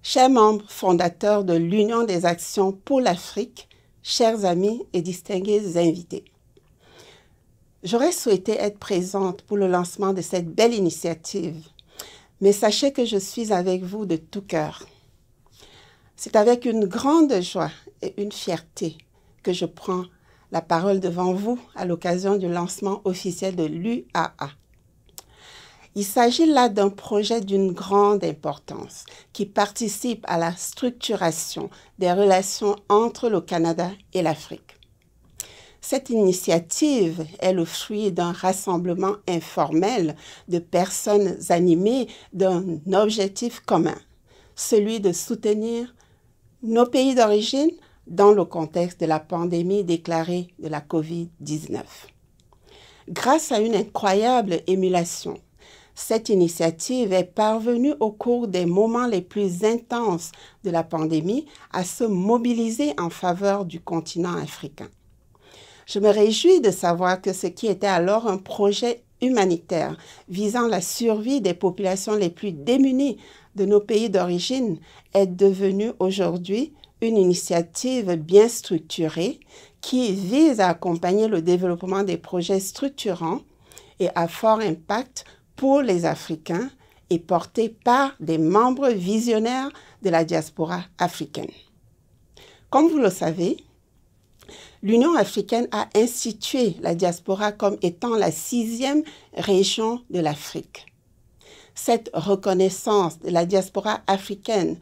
Chers membres fondateurs de l'Union des actions pour l'Afrique, chers amis et distingués invités, j'aurais souhaité être présente pour le lancement de cette belle initiative, mais sachez que je suis avec vous de tout cœur. C'est avec une grande joie et une fierté que je prends la parole devant vous à l'occasion du lancement officiel de l'UAA. Il s'agit là d'un projet d'une grande importance qui participe à la structuration des relations entre le Canada et l'Afrique. Cette initiative est le fruit d'un rassemblement informel de personnes animées d'un objectif commun, celui de soutenir nos pays d'origine dans le contexte de la pandémie déclarée de la COVID-19. Grâce à une incroyable émulation, cette initiative est parvenue au cours des moments les plus intenses de la pandémie à se mobiliser en faveur du continent africain. Je me réjouis de savoir que ce qui était alors un projet humanitaire visant la survie des populations les plus démunies de nos pays d'origine est devenu aujourd'hui une initiative bien structurée qui vise à accompagner le développement des projets structurants et à fort impact pour les Africains et portée par des membres visionnaires de la diaspora africaine. Comme vous le savez, l'Union africaine a institué la diaspora comme étant la 6e région de l'Afrique. Cette reconnaissance de la diaspora africaine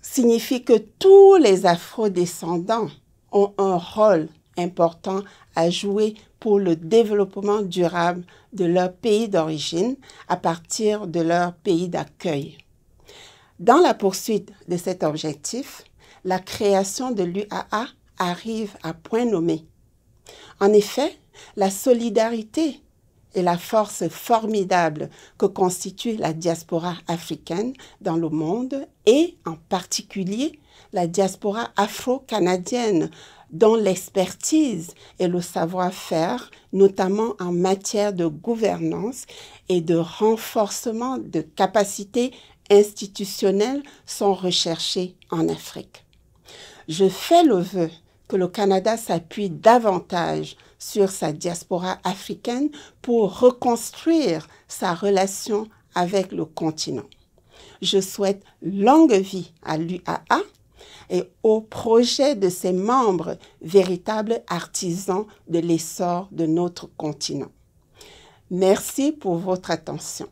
signifie que tous les afrodescendants ont un rôle important à jouer pour le développement durable de leur pays d'origine à partir de leur pays d'accueil. Dans la poursuite de cet objectif, la création de l'UAA arrive à point nommé. En effet, la solidarité et la force formidable que constitue la diaspora africaine dans le monde et en particulier la diaspora afro-canadienne dont l'expertise et le savoir-faire, notamment en matière de gouvernance et de renforcement de capacités institutionnelles, sont recherchés en Afrique. Je fais le vœu que le Canada s'appuie davantage sur sa diaspora africaine pour reconstruire sa relation avec le continent. Je souhaite longue vie à l'UAA et au projet de ses membres, véritables artisans de l'essor de notre continent. Merci pour votre attention.